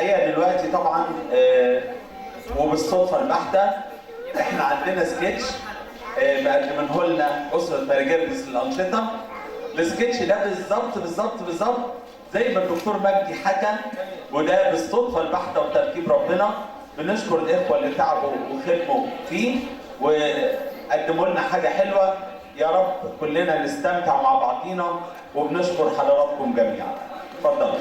الحقيقه دلوقتي طبعا وبالصدفه البحته احنا عندنا سكتش مقدمينه لنا اسره مارجردس للانشطه. السكتش ده بالظبط زي ما الدكتور مجدي حكى، وده بالصدفه البحته وترتيب ربنا. بنشكر الاخوه اللي تعبوا وخدموا فيه وقدموا لنا حاجه حلوه. يا رب كلنا نستمتع مع بعضينا، وبنشكر حضراتكم جميعا. اتفضلوا.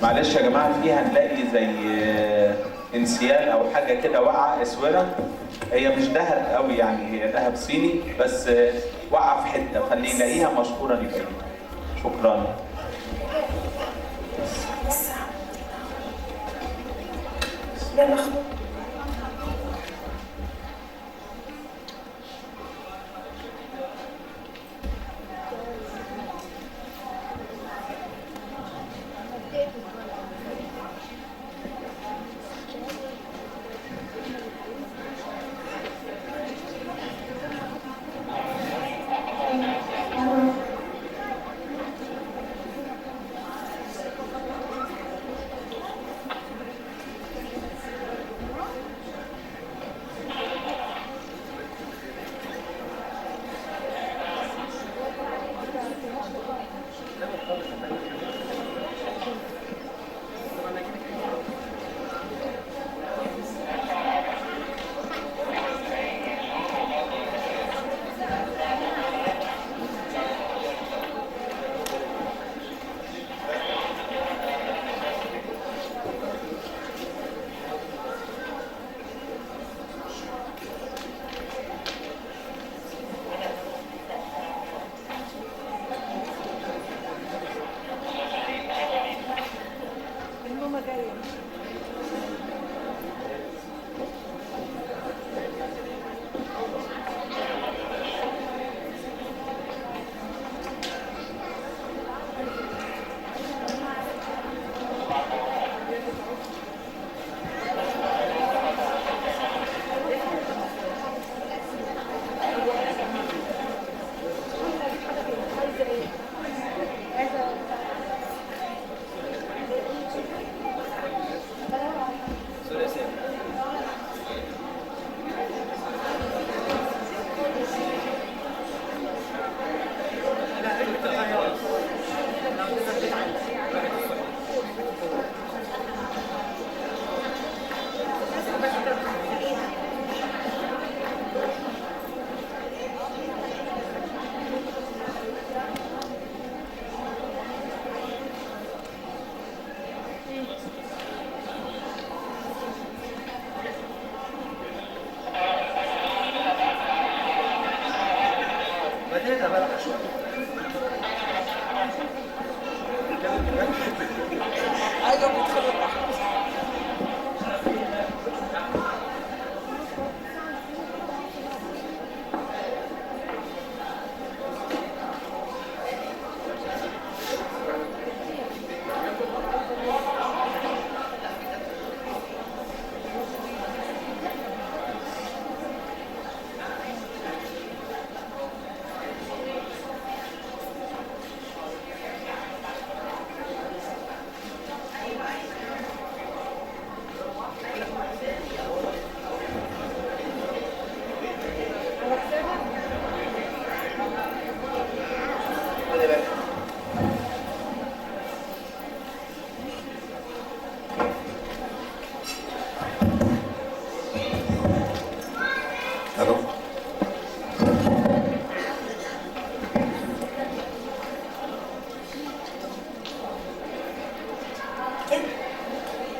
معلش يا جماعه، فيها هنلاقي زي انسيال او حاجه كده واقعه اسوره. هي مش ذهب قوي يعني، هي ذهب صيني بس واقعه في حته، فاللي يلاقيها مشكورا يلاقيها. شكرا.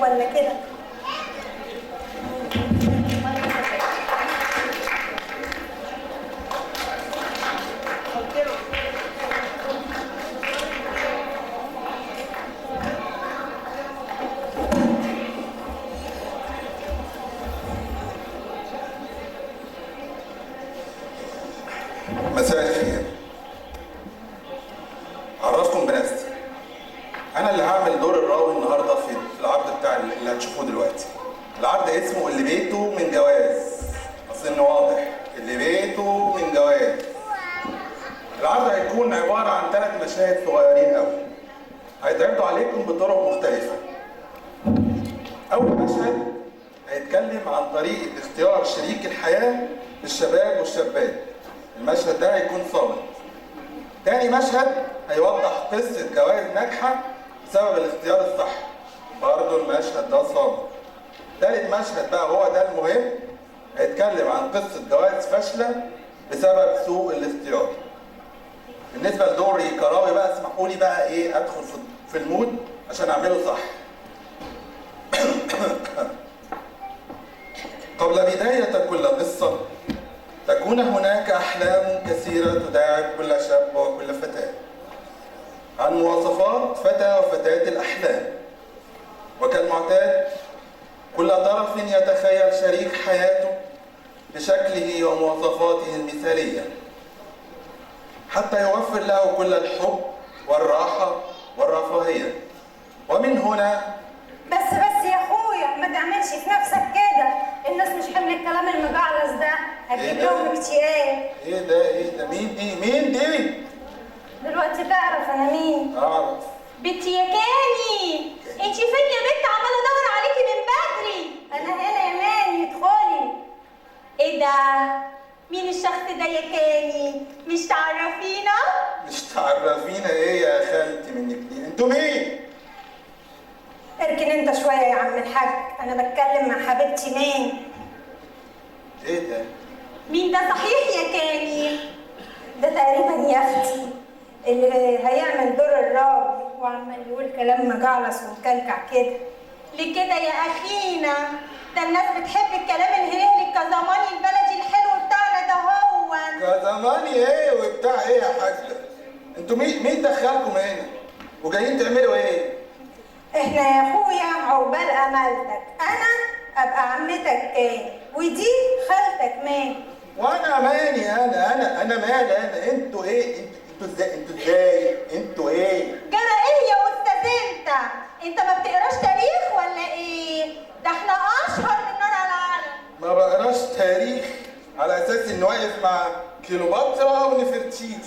ولا كده؟ مساء الخير. أعرفكم بنفسي. أنا اللي هعمل دور الراوي النهارده في العرض بتاع اللي هتشوفوه دلوقتي. العرض اسمه اللي بيته من جواز. أظن واضح، اللي بيته من جواز. العرض هيكون عبارة عن 3 مشاهد صغيرين قوي. هيتعرضوا عليكم بطرق مختلفة. أول مشهد هيتكلم عن طريقة اختيار شريك الحياة للشباب والشابات. المشهد ده هيكون صامت. تاني مشهد هيوضح قصة جواز ناجحة بسبب الاختيار الصح. برضه المشهد ده صامت. تالت مشهد بقى هو ده المهم، هيتكلم عن قصة جواز فاشلة بسبب سوء الاختيار. بالنسبة لدوري كراوي بقى اسمحوا لي بقى ايه ادخل في المود عشان اعمله صح. قبل بداية كل قصة تكون هناك أحلام كثيرة تداعب كل شاب وكل فتاة عن مواصفات فتى وفتاة الأحلام. وكالمعتاد كل طرف يتخيل شريك حياته بشكله ومواصفاته المثالية حتى يوفر له كل الحب والراحة والرفاهية. ومن هنا بس يا اخويا ما تعملش في نفسك كده، الناس مش حمل الكلام المجعلص ده، هتجيب لهم اكتئاب. ايه ده مين دي؟ دلوقتي تعرف انا مين؟ اعرف. بنتي يا كاني، انت فين يا بنت؟ عماله ادور عليكي من بدري. انا هنا يا ماني، ادخلي. ايه ده؟ مين الشخص ده يا كاني؟ مش تعرفينا؟ مش تعرفينا ايه يا خالتي منك دي؟ انتوا مين؟ اركن انت شويه يا عم الحاج، انا بتكلم مع حبيبتي مين. ايه ده؟ مين ده صحيح يا كاني؟ ده تقريبا يا اختي اللي هيعمل دور الراوي وعمال يقول كلام مجعلص ومكلكع كده. ليه كده يا اخينا؟ ده الناس بتحب الكلام الهرهلي الكزماني البلدي الحلو بتاعنا ده هو. كزماني ايه وبتاع ايه يا حاجه؟ انتوا مين دخلكم هنا؟ وجايين تعملوا ايه؟ احنا يا اخويا عقبال امالتك، انا ابقى عمتك تاني ودي خالتك ماني. وانا ماني انا مالي انا؟ انتوا ايه؟ انتوا ايه؟ جرى ايه يا استاذ انت ما بتقراش تاريخ ولا ايه؟ ده احنا اشهر من نار على العالم. ما بقراش تاريخ على اساس اني واقف مع كليوباترا ونفرتيتي.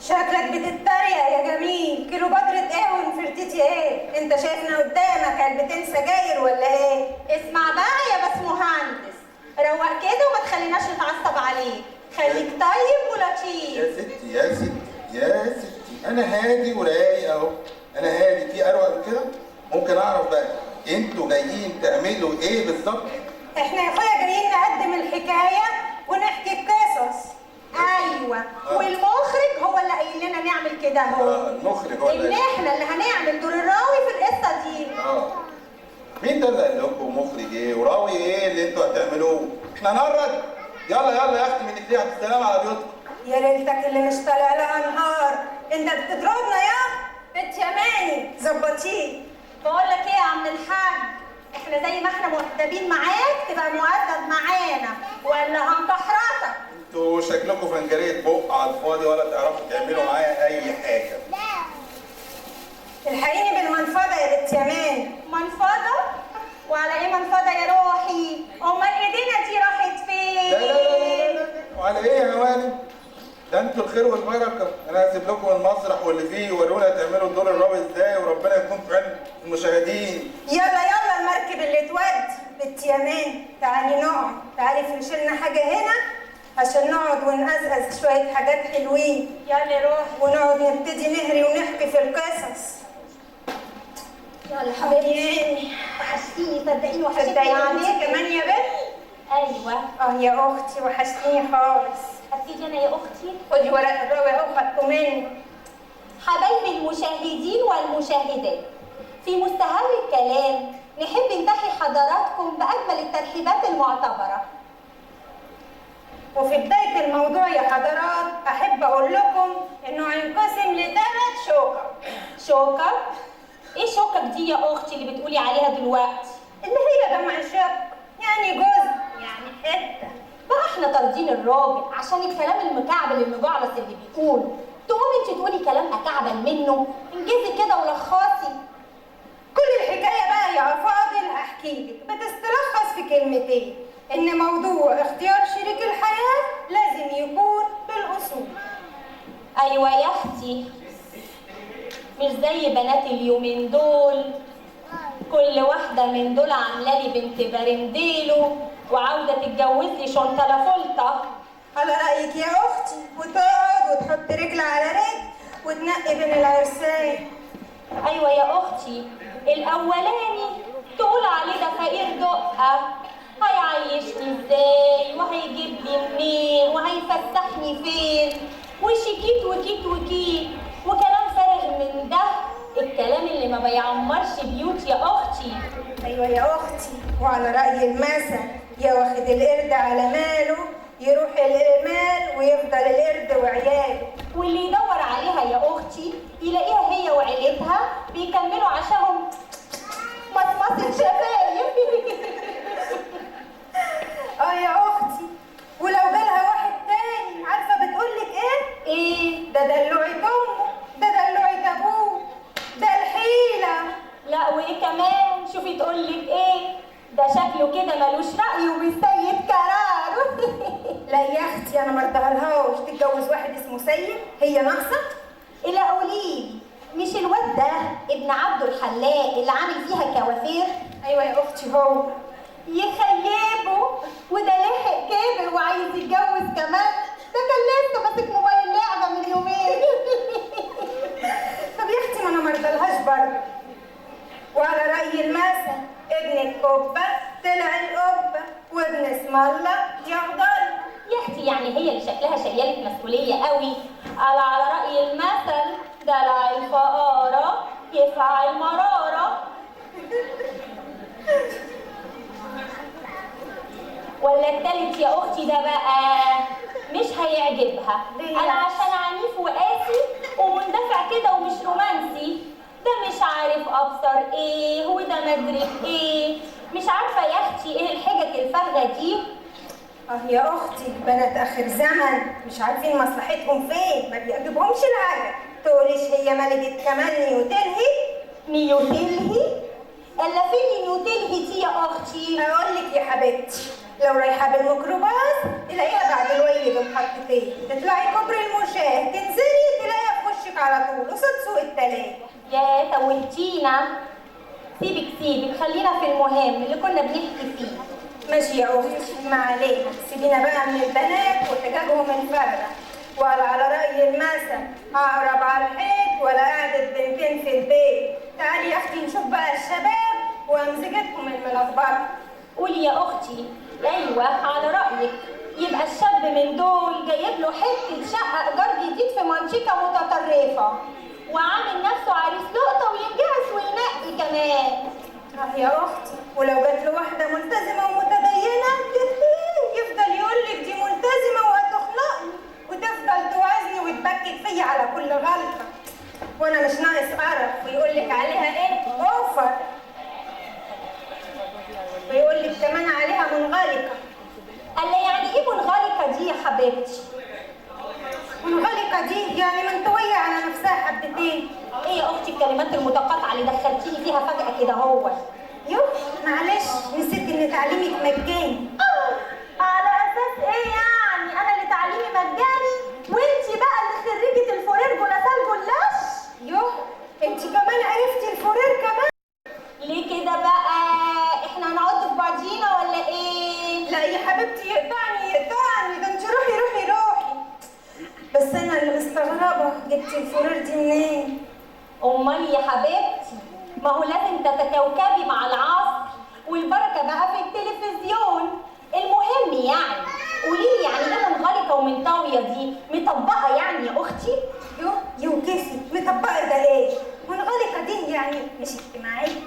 شكلك بتتريق يا جميل، كيلوباترة ايه ونفرتيتي ايه؟ انت شايفنا قدامك علبتين سجاير ولا ايه؟ اسمع بقى يا بس مهندس، روق كده وما تخليناش نتعصب عليك، خليك طيب ولطيف. يا ستي انا هادي ورايق اهو. انا هادي، في اروق من كده؟ ممكن اعرف بقى انتوا جايين تعملوا ايه بالظبط؟ احنا يا اخويا جايين نقدم الحكايه ونحكي القصص. ايوه والمخرج هو اللي قايل لنا نعمل كده اهو. المخرج هو ان احنا اللي هنعمل دور الراوي في القصه دي. مين ده اللي قال لكم مخرج ايه وراوي ايه اللي انتوا هتعملوه؟ احنا نرد. يلا يا اختي منك ليه السلام على بيوتكم. يا ليلتك اللي مش طالع لها نهار، انت بتضربنا يا بنت يا ماني، ظبطيه. بقول لك ايه يا عم الحاج، احنا زي ما احنا مؤدبين معاك تبقى مؤدب معانا ولا هنكحرتك. انتوا شكلكم فنجريه بق على الفاضي ولا تعرفوا تعملوا معايا اي حاجه. الحقيني بالمنفضه يا بنت يا ماني. منفضه؟ وعلى ايه منفضه يا روحي؟ امال ايدينا دي راحت فين؟ لا وعلى ايه يا هواني؟ ده انتوا الخير والبركه. انا هسيب لكم المسرح واللي فيه ورونا تعملوا الدور الراوي ازاي وربنا يكون في عين المشاهدين. يلا المركب اللي تودي بنت يا ماني. تعالي نقعد، تعالي فرش لنا حاجه هنا عشان نقعد ونقزقز شويه حاجات حلوين. يلا روح ونقعد نبتدي نهري ونحكي في القصص. يلا حبيبتي وحشتيني صدقيني وحشتني عليك كمان يا بنت. ايوه يا اختي وحشتيني خالص. هتيجي انا يا اختي؟ خدي ورق الراوي اهو خدته مني. حبايبي المشاهدين والمشاهدات، في مستهل الكلام نحب نتحي حضراتكم بأجمل الترحيبات المعتبرة. وفي بداية الموضوع يا حضرات أحب أقول لكم إنه هينقسم ل3 شقق. شوكة؟ إيه شوكة دي يا أختي اللي بتقولي عليها دلوقتي؟ اللي هي جمع شق، يعني جزء، يعني حتة. بقى احنا طاردين الراجل عشان الكلام المكعبل المجعلص اللي بيقوله. تقومي انت تقولي كلام اكعبل منه؟ انجزي كده ولخصي. كل الحكاية بقى يا أفاضل أحكي لك بتستلخص في كلمتين، إن موضوع اختيار شريك الحياة لازم يكون بالأصول. ايوه يا اختي، مش زي بنات اليومين دول، كل واحدة من دول عاملة لي بنت برنديلو وعاوزة تتجوز لي شنطة فلطة. على رأيك يا أختي، وتقعد وتحط رجل على رجل وتنقي بين العرسان. ايوه يا اختي، الاولاني تقول عليه ده فقير دقة، هيعيشني ازاي وهيجيب لي منين وهيفسحني فين وشيكيت وكيت وكيت وكلام فارغ من ده، الكلام اللي ما بيعمرش بيوت يا اختي. أيوة يا أختي، وعلى رأي المثل، يا واخد القرد على ماله يروح المال ويفضل القرد وعياله. واللي يدور عليها يا اختي يلاقيها هي وعيلتها بيكملوا عشاهم مصمصة شفايف. يا أختي، ولو جالها واحد تاني عارفة بتقولك إيه؟ ايه؟ ده دلوعة أمه، ده دلوعة أبوه، ده الحيلة. لا وايه كمان؟ شوفي تقولك ايه؟ ده شكله كده ملوش رأي وبيسيد قرار. لا يا أختي، أنا مرضهالهاش تتجوز واحد اسمه سيد، هي ناقصة؟ إلا قوليلي، مش الواد ده ابن عبد الحلاق اللي عامل فيها كوافير؟ أيوة يا أختي هو. يخيبه، وده لحق كبر وعايز يتجوز كمان، ده كان لسه ماسك موبايل لعبة من يومين. طب يا أختي ما أنا مرضهالهاش برضه. وعلى رأي المثل، ابن الكبة طلع القبة، وابن اسم الله يفضل. يا اختي يعني هي اللي شكلها شيالة مسؤولية قوي، على رأي المثل دلع الفقارة يفعل المرارة. ولا التالت يا اختي ده بقى مش هيعجبها، انا عشان عنيف وقاسي ومندفع كده ومش رومانسي، ده مش عارف ابصر ايه وده مدرك ايه، مش عارفه يا اختي ايه الحجج الفارغه دي. يا اختي، بنات اخر زمن مش عارفين مصلحتهم فين، ما بيعجبهمش العجب. تقوليش هي ملكة كمان نيوتلهي؟ نيوتلهي؟ الا فين نيوتلهي دي يا اختي؟ اقول لك يا حبيبتي، لو رايحه بالميكروباص تلاقيها بعد الويل بمحطتين، تطلعي كوبري المشاه تنزلي تلاقيها في وشك على طول قصاد سوق التلاجة. يا توهتينا. سيبك خلينا في المهم اللي كنا بنحكي فيه. ماشي يا اختي، ما علينا، سيبينا بقى من البنات وحجاجهم الفارغه. ولا على رأي المثل، أقرب على الحيط ولا قعدة بنتين في البيت. تعالي يا أختي نشوف بقى الشباب وأمزجتهم الملخبطة. قولي يا أختي. أيوة على رأيك، يبقى الشاب من دول جايب له حتة شقة إيجار جديد في منطقة متطرفة وعامل نفسه عريس لقطة وينجهز وينقي كمان. يا أختي، ولو جات له واحدة ملتزمة ومتدينة يفضل يقول لك دي ملتزمة وهتخنقني، وتفضل توازني وتبكت فيا على كل غلطة، وأنا مش ناقص قرف، ويقول لك عليها إيه؟ أوفر، ويقول لك كمان عليها منغلقة. قال يعني إيه منغلقة دي يا حبيبتي؟ منغلقة دي يعني منطوية على نفسها حبتين. إيه يا أختي الكلمات المتقاطعة اللي دخلتيني فيها فجأة كده هو؟ يوه معلش، نسيت إن تعليمك مجاني. على أساس إيه يعني؟ أنا اللي تعليمي مجاني وأنتي بقى اللي خريجة الفورير جلاسال جلاش؟ يوه، أنتي كمان عرفتي الفورير كمان؟ ليه كده بقى؟ إحنا هنقعد في بعضينا ولا إيه؟ لا يا حبيبتي، يقطعني ده أنتي روحي. بس أنا اللي مستغربة، جبتي الفورير دي منين؟ أمال يا حبيبتي، ما هو لازم تتكوكبي مع العصر والبركة بقى في التلفزيون. المهم يعني قوليلي يعني ايه منغلقة ومنطوية دي؟ مطبقة يعني يا أختي؟ يو كيفي، مطبقة ده إيه؟ منغلقة دي يعني مش اجتماعية.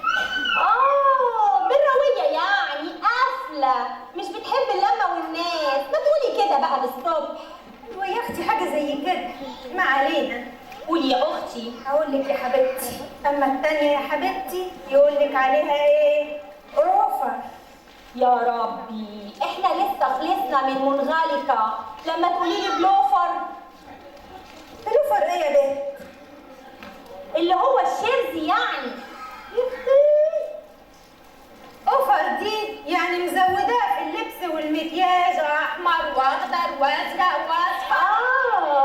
اما التانية يا حبيبتي يقولك عليها ايه؟ اوفر. يا ربي احنا لسه خلصنا من منغلقة لما تقولي لي بلوفر. بلوفر ايه يا بنت؟ اللي هو الشرزي يعني. اوفر دي يعني مزوداه في اللبس والمكياج احمر واخضر وازرق واصفر.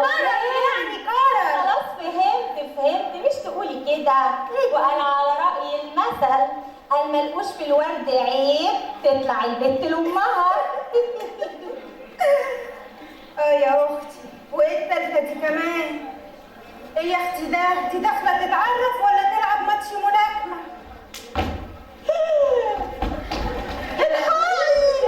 كرم يعني كرم. خلاص فهمت مش تقولي كده. وانا على رأي المثل الملقوش في الورد عيب تطلع البت لامها. يا اختي وايه التالتة دي كمان؟ ايه يا اختي ده؟ دي داخله تتعرف ولا تلعب ماتش ملاكمه؟ الحقي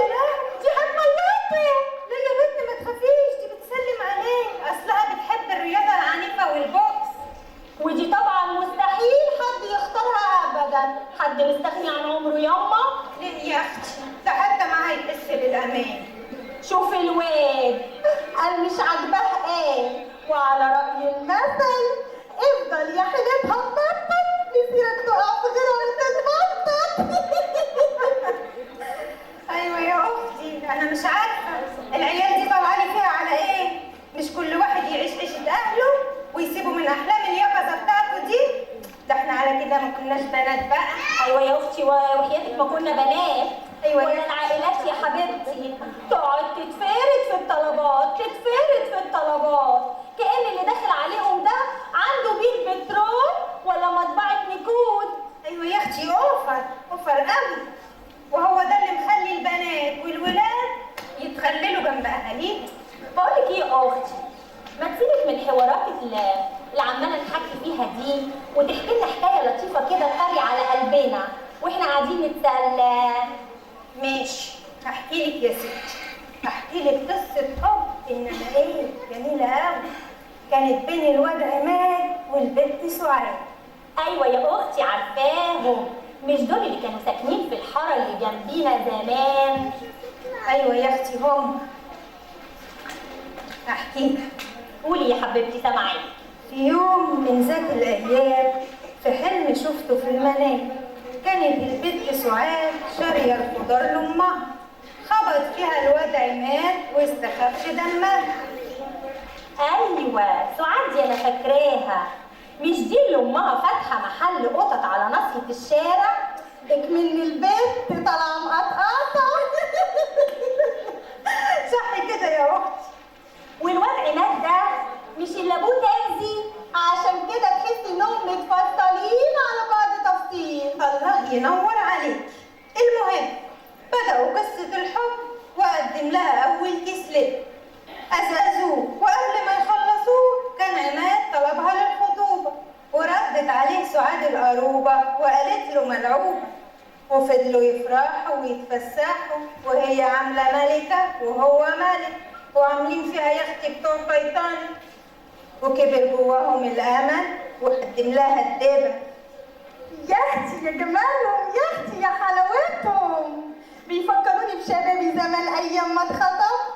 دي هتموتني. لا يا بنت ما تخافيش، دي بتسلم عليك، اصلها بتحب الرياضه العنيفه والبوكس. ودي طبعا مستحيل حد يختارها ابدا. حد مستغني عن عمره ياما. ليه يا اختي؟ ده حتى ما هيحس بالامان. شوف الواد قال مش عاجباه ايه، وعلى رأي المثل افضل يا حبيبها تنطط مسيرك تقع في غيرها وتتنطط. ايوه يا اختي انا مش عارفه العيال دي طوعاني فيها على ايه؟ مش كل واحد يعيش عيشه اهله ويسيبوا من احلام اليقظه بتاعته دي؟ ده احنا على كده ما كناش بنات بقى. ايوه يا اختي وحياتك ما كنا بنات. أيوة ولا العائلات يا حبيبتي تقعد تتفارد في الطلبات كأن اللي داخل عليهم ده عنده بيت بترول ولا مطبعة نقود. ايوه يا اختي اوفر قوي. وهو ده اللي مخلي البنات والولاد يتخللوا جنب اهاليهم. بقولك ايه يا اختي، ما تسيبك من الحوارات اللي عماله نحكي فيها دي وتحكي لنا حكايه لطيفه كده تطري على قلبنا واحنا قاعدين نتسلى. ماشي هحكي لك يا ستي، هحكي لك قصه حب انما ايه جميله قوي. كانت بين الواد عماد والبنت سعاد. ايوه يا اختي عارفاهم، مش دول اللي كانوا ساكنين في الحاره اللي جنبينا زمان؟ ايوه يا اختي هم. احكي لك. قولي يا حبيبتي سامعاكي. في يوم من ذات الايام في حلم شفته في المنام كانت البنت سعاد شاريه الخضار لامها، خبط فيها الواد عماد واستخف دمها. ايوه سعاد دي انا فاكراها، مش دي اللي امها فاتحه محل قطط على ناصيه الشارع؟ اكمن البيت طالعه مقطقطه. صح كده يا اختي. والواد عماد ده مش اللي ابوه ترزي؟ عشان كده تحسي انهم متفصلين على بعض تفصيل. الله ينور عليك. المهم بدأوا قصة الحب وقدم لها أول كيس لب، أزازوه وقبل ما يخلصوه كان عماد طلبها للخطوبة، وردت عليه سعاد القروبة وقالت له ملعوبة، وفضلوا يفرحوا ويتفسحوا وهي عاملة ملكة وهو ملك وعاملين فيها يا اختي بتوع تايتانيك. وكبر جواهم الأمل وقدم لها الدبل. يا اختي يا جمالهم، يا اختي يا حلاوتهم، بيفكروني بشبابي زمان ايام ما اتخطبت.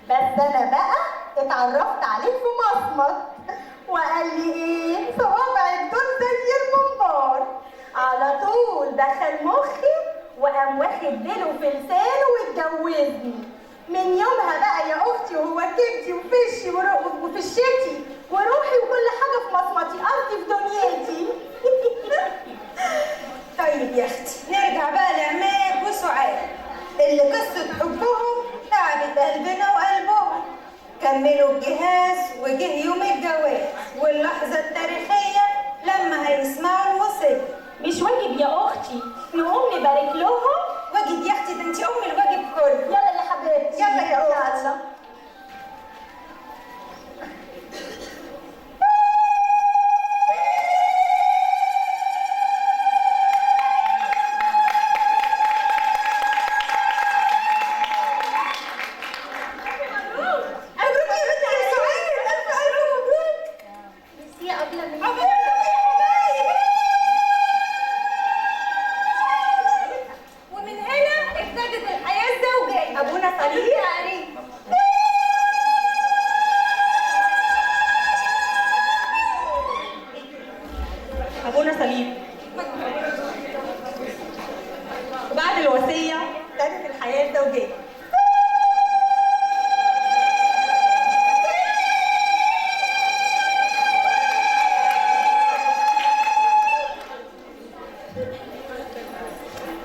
بس انا بقى اتعرفت عليه في مصمت وقال لي ايه صوابعك دول زي المنبار. على طول دخل مخي وقام واخد ديله في لسانه واتجوزني. من يومها بقى يا اختي وهو كبدي وفشي وفشتي وروحي وكل حاجه في مصمتي، قصدي في دنيتي. طيب يا اختي نرجع بقى لعماد وسعاد اللي قصة حبهم تعبت قلبنا وقلبهم. كملوا الجهاز وجه يوم الجواز واللحظة التاريخية لما هيسمعوا الوصية. مش واجب يا اختي نقوم نبارك لهم؟ واجب يا اختي، ده انت ام الواجب كله. يلا يا حبيبتي يلا يا اختي. يلا. ربنا سليم. وبعد الوصية ابتدت الحياة الزوجية.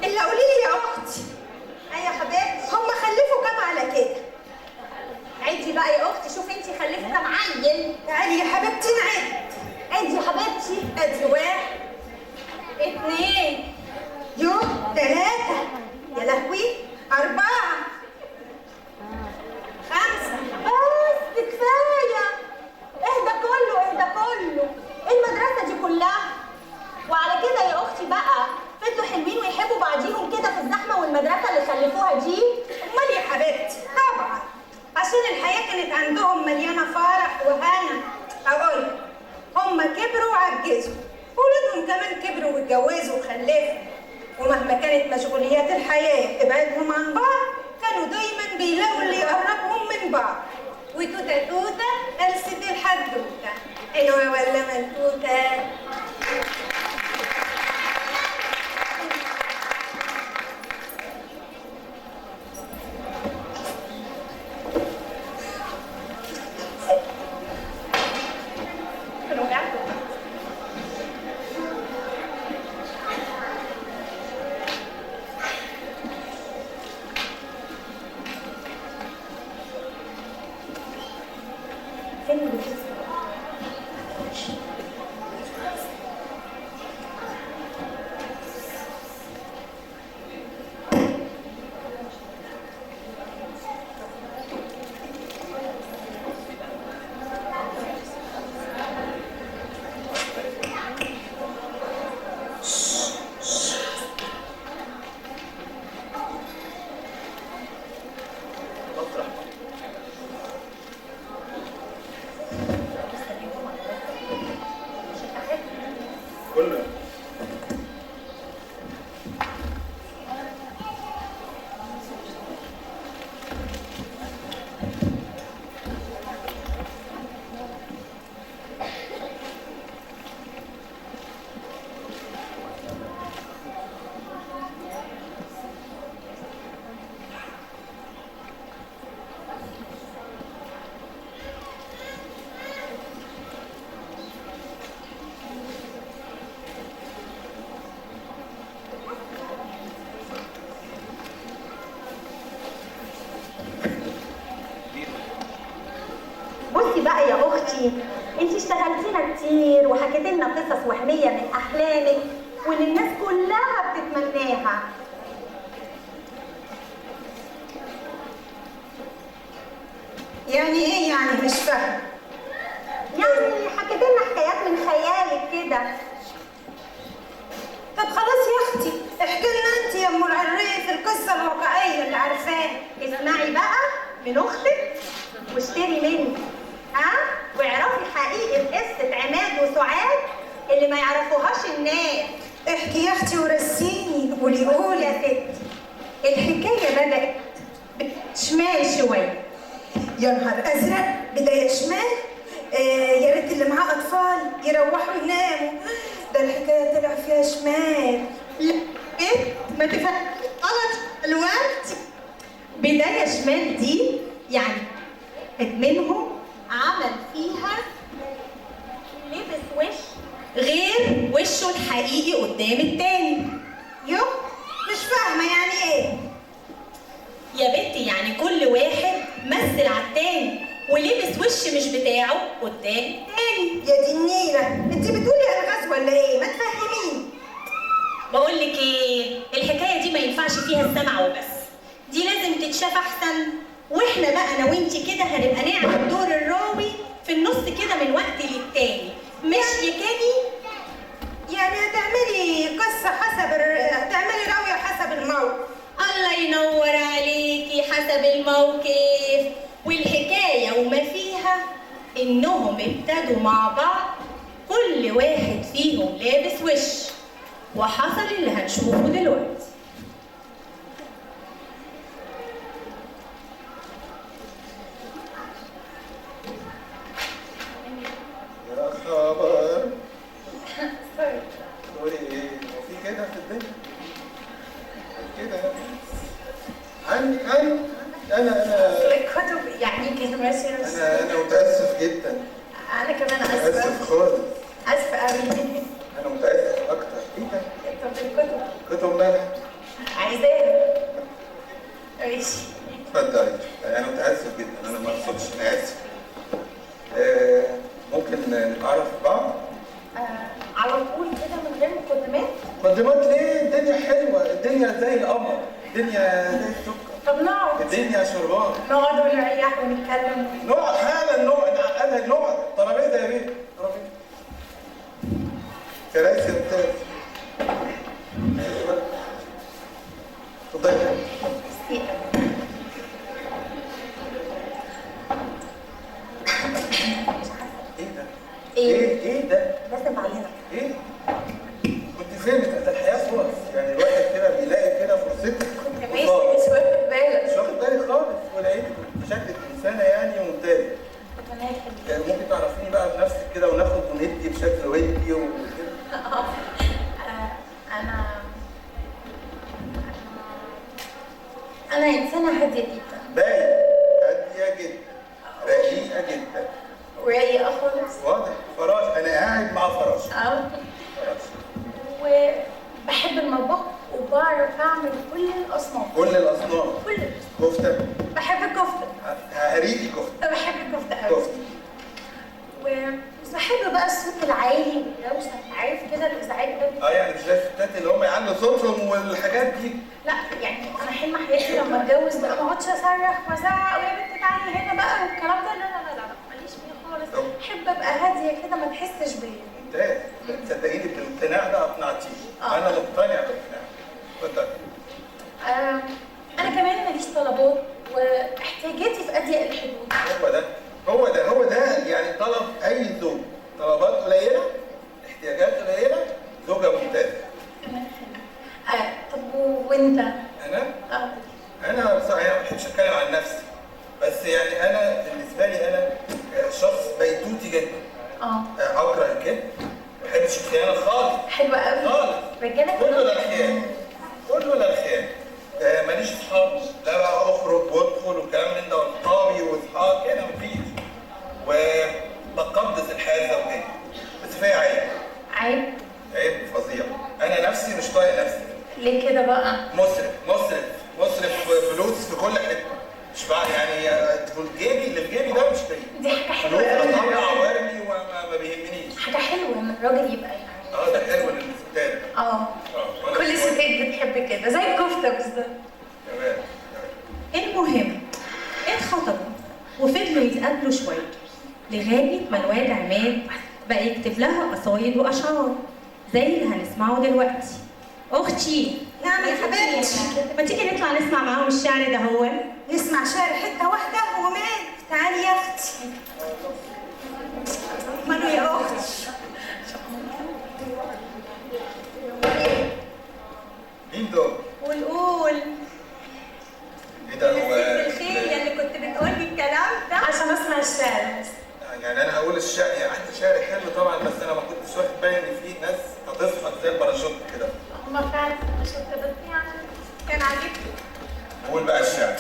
اللي قولي لي يا اختي. ايوه يا حبيبتي. هم خلفوا كام على كده؟ عدي بقى يا اختي، شوفي انتي خلفتي كام عيل. تعالي يا حبيبتي نعد. عدي يا حبيبتي. ادي 1 2 3 يا لهوي 4 5. بس كفايه. اهدى كله. ايه المدرسه دي كلها؟ وعلى كده يا اختي بقى فضلوا حلوين ويحبوا بعضيهم كده في الزحمه والمدرسه اللي خلفوها دي؟ امال يا حبيبتي طبعا عشان الحياه كانت عندهم مليانه فرح وهنا. اقول هم كبروا وعجزوا، ولادهم كمان كبروا واتجوزوا وخلفوا، ومهما كانت مشغوليات الحياه تبعدهم عن بعض كانوا دايما بيلاقوا اللي يقربهم من بعض. وتوته توته قلست الحدوته، حلوه ولا منتوته؟ بقى يا اختي، انتي اشتغلتينا كتير وحكيتي لنا قصص وهميه من احلامك واللي الناس كلها بتتمناها. يعني ايه يعني؟ مش فاهمه. يعني حكيتي لنا حكايات من خيالك كده. طب خلاص يا اختي احكي لنا انت يا ام العريف القصه الواقعيه اللي عارفاها. اسمعي بقى من اختك واشتري مني، ها؟ واعرفي حقيقه قصه عماد وسعاد اللي ما يعرفوهاش الناس. احكي يا اختي ورسيني. قولي يا ستي، الحكايه بدات شمال شويه. يا نهار ازرق، بدايه شمال؟ يا ريت اللي معاه اطفال يروحوا يناموا، ده الحكايه طلع فيها شمال. لا ايه، ما تفهمش غلط الوقت. بدايه شمال دي يعني منهم عمل فيها لبس وش غير وشه الحقيقي قدام التاني. يو مش فاهمه يعني ايه يا بنتي؟ يعني كل واحد مثل على التاني ولبس وش مش بتاعه قدام التاني. يا دي النيله، انت بتقولي الغاز ولا ايه؟ ما تفهميني. بقول لك ايه، الحكايه دي ما ينفعش فيها السمع وبس، دي لازم تتشاف احسن. واحنا بقى انا وانتي كده هنبقى نعمل دور الراوي في النص كده من وقت للتاني، مش يكاني يعني هتعملي قصه هتعملي راويه حسب الموقف. الله ينور عليكي، حسب الموقف. والحكايه وما فيها انهم ابتدوا مع بعض، كل واحد فيهم لابس وش، وحصل اللي هنشوفه دلوقتي. يا خبر كده في الدنيا كده. انا الكتب يعني كده ماشيه. انا متاسف جدا. انا كمان متاسف اسفه. خالص. اسفه قوي. انا متاسف اكتر. ايه ده؟ طب الكتب كتب مالها؟ عايزاها. ماشي. اتفضلي. انا متاسف جدا، انا ما اقصدش، انا اسف. ممكن نتعرف ببعض؟ على طول كده من غير مقدمات. مقدمات ليه؟ الدنيا حلوه، الدنيا زي القمر، الدنيا زي السكر، طب نقعد. الدنيا شربان. نقعد ونريح ونتكلم. نقعد حالا، نقعد ترابيزه يا بيه، ترابيزه. كراسي وبتاع. اتفضلي. ايه ده؟ ايه ده؟ لازم علينا. ايه؟ كنت فين؟ ده الحياه فرص، يعني الواحد كده بيلاقي كده فرصته. كنت ماشي مش واخد بالك. مش واخد بالي خالص، ولقيتك شكلك انسانه يعني ممتازه. ربنا يخليك. ممكن تعرفيني بقى بنفسك كده وناخد وندي بشكل ودي وكده؟ أنا إنسانة هادية جدا. باين هاديه جدا، رقيقه جدا، ورايقة خالص. واضح. فراش، انا قاعد مع فراش. فراش. وبحب المطبخ وبعرف أعمل كل الأصناف. كل الاصناف. كل الأصناف. كفته. بحب الكفتة. هريدي كفته. بحب الكفتة أوي. كفته. ومش بحب بقى الصوت العالي والدوشة، عارف كده الإزعاج ده؟ يعني مش زي الستات اللي هم يعلوا صوتهم والحاجات دي. لا يعني أنا حلم حياتي لما أتجوز بقى ما أقعدش أصرخ وأزعق ويا بنت تعالي هنا بقى والكلام ده. لا لا لا لا ماليش فيه خالص. أحب أبقى هادية كده ما تحسش بيا. ممتاز. تصدقيني بالامتناع ده اقنعتيه. انا مقتنع بالاقتناع. اتفضلي. أنا كمان ماليش طلبات واحتياجاتي في أضيق الحدود. هو ده يعني طلب اي زوج. طلبات قليله، احتياجات قليله، زوجه ممتازه. كمان خلي. طب وأنت؟ انا بصراحه ما بحبش اتكلم عن نفسي، بس يعني انا بالنسبه لي انا شخص بيتوتي جدا. اكره الكذب، ما بحبش الخيانه خالص. حلوة قوي. خالص. رجالة كله للخيانه، كله للخيانه. ماليش اصحاب، لا بقى اخرج وادخل والكلام من ده واصحابي واصحاب كده مفيش. وبقدس الحياه الزوجيه، بس فيها عيب. عيب فظيع. انا نفسي مش طايق نفسي. ليه كده بقى؟ مصرف فلوس في كل حته. مش بقى يعني جيبي اللي في جيبي ده مش ليا. دي حاجة حلوة قوي. اطلع وارمي وما بيهمنيش. حاجة حلوة ان الراجل يبقى يعني. ده حلو للستات. كل الستات بتحب كده زي الكفتة بالظبط. تمام. المهم اتخطبوا وفضلوا يتقابلوا شويه لغايه ما الواد عماد بقى يكتب لها قصايد واشعار زي اللي هنسمعه دلوقتي. اختي. نعم يا حبيبتي. ما تيجي نطلع نسمع معاهم الشعر ده. هو نسمع شعر حتة واحدة ومال. تعالي يا اختي. ماله يا اختي. مين دول؟ والقول. ايه ده هو؟ الخير اللي كنت بتقولي الكلام ده عشان اسمع الشعر. يعني انا هقول الشعر، يعني عندي شعر حلو طبعا، بس انا ما كنتش واخد بالي ان في ناس هتصحى زي الباراشوت كده. هما فعلا باراشوت بس يعني كان عاجبني. قول بقى الشعر.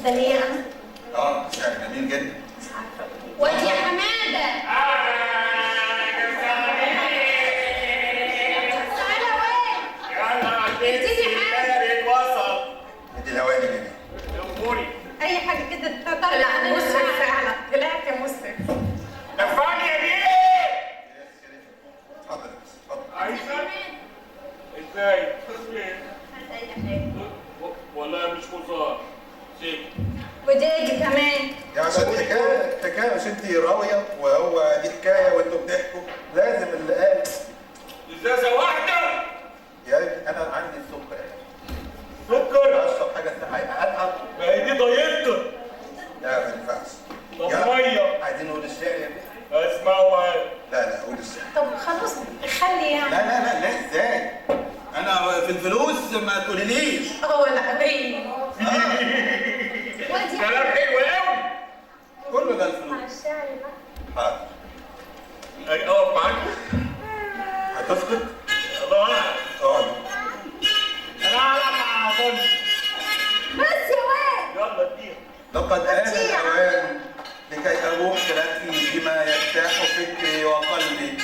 ده ليه انا؟ شعر جميل جدا. مش عارفه. واد يا حماده. اي حاجه كده تطلع. لا مسرف فعلا. طلعت مسرف. نفعني يا بيه. اتفضل. عايزة؟ ازاي؟ والله مش مصار. سيب. وداجي كمان. يعني عشان حكايه مش انت راويه وهو دي حكايه وانتوا بتحكوا، لازم اللي قال ازازة واحدة. يا انا عندي السكر يعني. سكر؟ اشرب حاجه اتعب. ما هي دي ضيقتك. لا ما ينفعش. طب ميه. عايزين نقول الشعر يا بيه؟ اسمعوا. لا قول الشعر. طب خلاص خلي يعني. لا ازاي؟ انا في الفلوس ما تقوليليش. لا باين. كلام حلو قوي. كله ده الفلوس. مع الشعر بقى. حاضر. اقف معاك. هتسكت؟ فقد آن الأوان لكي أبوح لك بما يرتاح فكري وقلبي،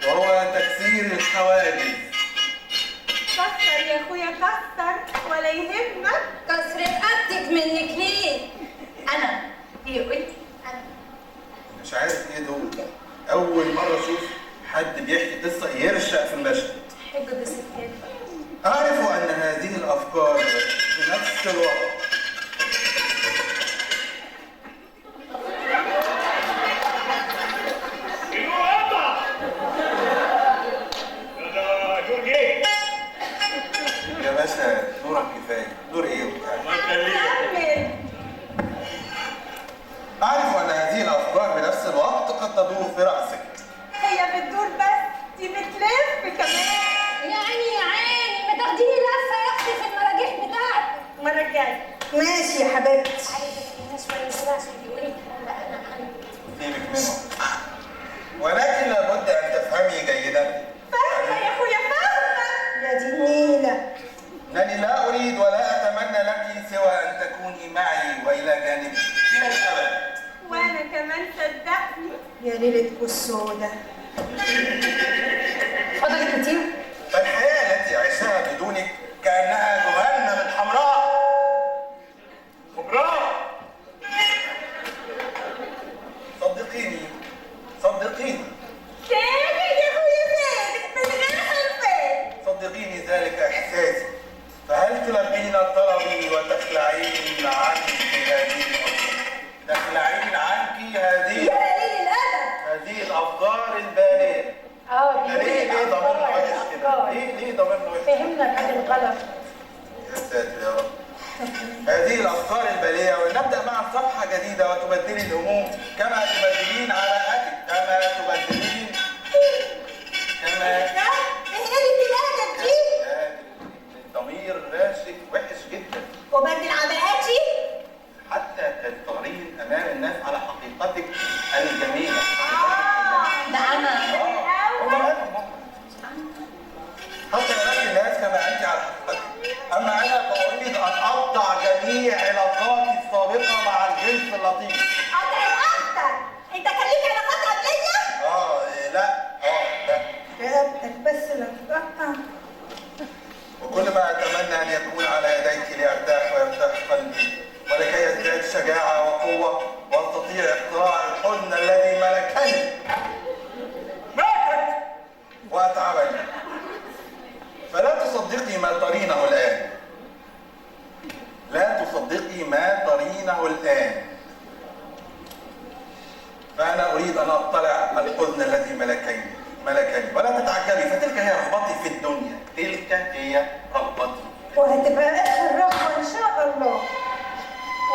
وهو تكسير الحواجز. كسر يا اخويا كسر ولا يهمك. كسر رقبتك منك ليه؟ انا هي قلت انا مش عارف ايه دول، أول مرة أشوف حد بيحكي قصة يرشق في المشهد. حجة الستات. أعرف أن هذه الأفكار في نفس الوقت يا باشا دورك كفاية، دور ايه وبتاع؟ أعرف أن هذه الأفكار بنفس الوقت قد تدور في رأسك. هي بتدور بس دي بتلف كمان. يعني يا عيني ما تاخديني لفه يا اختي في المراجيح بتاعتك. المرة الجاية. ماشي يا حبيبتي. عايزه الناس شويه كده عشان بيقولي الكلام ده انا سيبك منهم. ولكن لابد أن تفهمي جيدا فاهمة يا اخويا فاهمة. يا دي النيلة. أنني لا أريد ولا أتمنى لك سوى أن تكوني معي وإلى جانبي إلى الأبد. وانا كمان صدقني يا ليلتكوا السودة. فضل كتير؟ فالحياة التي أعيشها بدونك كأنها جهنم حمراء. خبراء. صدقيني صدقيني تاني يا اخويا فاتك من غير حرفان. صدقيني ذلك إحساسي. فهل تلبين طلبي وتخلعين عنك هذه تخلعين عنك هذه يا قليل الادب. هذه الأفكار البالية؟ ليه ضميرنا وحش كده؟ ليه ضميرنا وحش؟ فهمنا بعد الغلط. يا ساتر يا رب. هذه الأفكار البالية، ونبدأ مع صفحة جديدة وتبدلي الهموم كما تبدلين علاقتك، كما تبدلين كما ايه قلة الادب دي؟ الضمير راشق وحش جدا. وبدل عباءاتي؟ حتى تظهرين أمام الناس على حقيقتك الجميلة. ده انا حتى يراك الناس كما أنت على حقيقتك. أما أنا فأريد أن أقطع جميع علاقاتي السابقة مع الجنس اللطيف. قطع رقبتك. انت كان ليك علاقات قبلية؟ لا رقبتك بس اللي تتقطع. وكل ما أتمنى أن يكون على يديك لأرتاح ويرتاح قلبي، ولكي يزداد شجاعة وقوة وأستطيع اقتلاع الحزن الذي ملكني وأتعبني. فلا تصدقي ما ترينه الآن، لا تصدقي ما ترينه الآن. فأنا أريد أن أطلع الحزن الذي ملكني ولا تتعجبي، فتلك هي رغبتي في الدنيا، تلك هي رغبتي. وهتبقى اخر رغبة ان شاء الله.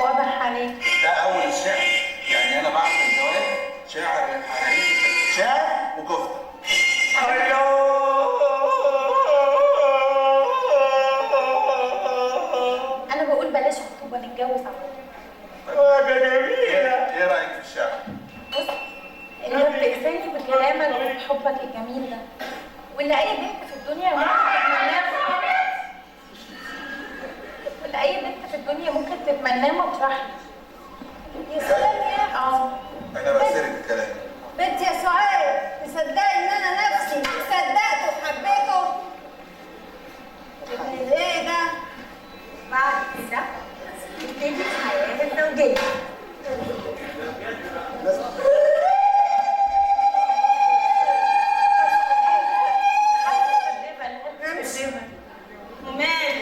واضح عليك. ده أول الشعر، يعني أنا بعد الجواز شاعر حقيقي، شعر وكفتة. انا بقول بلاش خطوبه نتجوز على طول. حاجة جميلة. إيه رأيك في الشعر؟ بص انت بتأذيني بكلامك وبحبك الجميل ده، واللي اي بنت في الدنيا ممكن تتمناه مطرحي. يا سلام يا أنا بسرق الكلام. بنت يا سعاد، تصدقي ان انا نفسي صدقته وحبيته؟ ايه ده؟ بعد كده نبتدي الحياه الزوجيه. ومال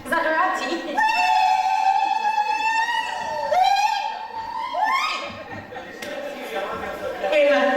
زغرتي ايه ده؟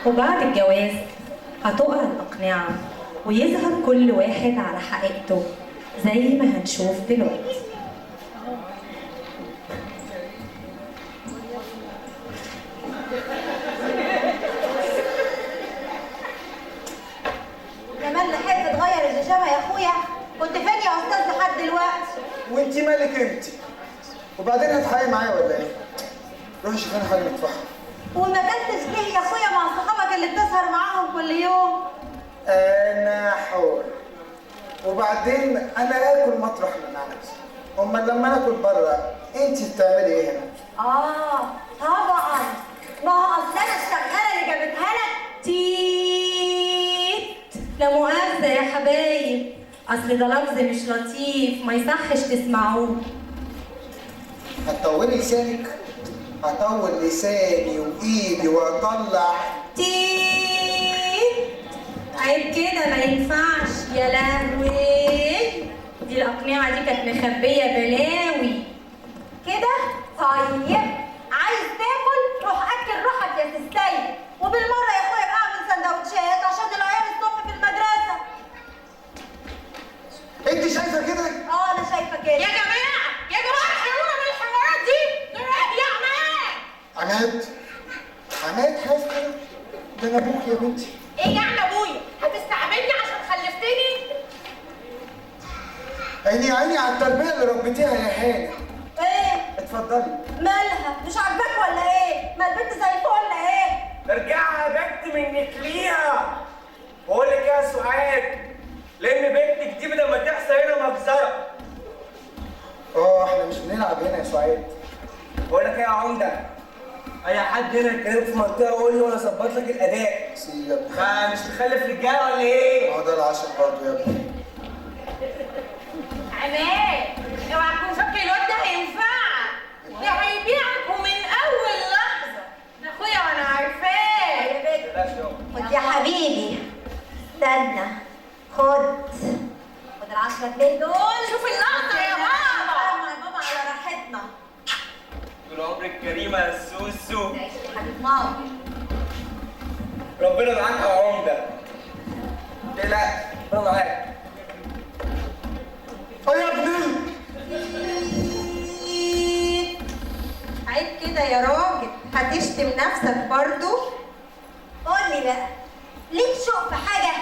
وبعد الجواز هتقع الأقنعة ويظهر كل واحد على حقيقته زي ما هنشوف دلوقتي. كمان لحقت تغير البيجامه يا اخويا؟ كنت فين يا استاذ لحد دلوقتي؟ وانت مالك انت؟ وبعدين هتحققي معايا ولا ايه؟ روحي شوفي لنا حاجه ندفعها. وما كنتش ليه يا اخويا مع صحابك اللي بتسهر معاهم كل يوم؟ انا حر. وبعدين انا اكل مطرح من نفسي. امال لما انا اكل بره انت بتعملي ايه هنا؟ طبعا، ما هو اصل انا الشغاله اللي جابتها لك. تيت، لا مؤاخذة يا حبايب، أصل ده لفظ مش لطيف ما يصحش تسمعوه. هتطولي لسانك؟ هطول لساني وايدي واطلع. تيت، عيب كده ما ينفعش يا لهوي، دي الأقنعة دي كانت مخبية بلاوي. كده؟ طيب، عايز تاكل؟ روح اكل روحك يا سيستاي، وبالمره يا اخويا اعمل سندوتشات عشان العيال الصبح في المدرسه. انت شايفه كده؟ انا شايفه كده. يا جماعه حلونا من الحوارات دي. يا عماد عماد حاف كده؟ ده انا ابوك يا بنتي. ايه يعني ابويا؟ هتستعبدني عشان خلفتني؟ عيني على التربيه اللي ربيتيها يا هاني. ايه؟ اتفضلي. مالها؟ مش عاجباك ولا ايه؟ ما البنت زي الفل ولا ايه؟ ارجعها يا بنت منك ليها. بقول لك ايه يا سعاد، لم بنتك دي بدل ما تحصل هنا مجزره. احنا مش بنلعب هنا يا سعاد. بقول لك ايه يا عمده، اي حد هنا يتكلم في منطقه قول لي وانا اظبط لك الاداء. سي يا ابني. فمش تخلف رجاله ولا ايه؟ ده العشر برضه يا ابني. عماد، اوعى تكون فاكر الواد ده هينفعك. ده هيبيعك ومن اول لحظه. ده اخويا وانا عارفاه. يا بنت بلاش يابا. خد يا حبيبي، استنى، خد ال10 جنيه دول. شوف اللقطه يا بابا. يا بابا على راحتنا. طول عمرك كريمه يا سوسو. ماشي يا حبيب ماما. ربنا معاك يا عمده. تقلقش ربنا معاك. يا ابني. عيب كده يا راجل، هتشتم نفسك برضو؟ قول لي بقى، ليك شوق في حاجة؟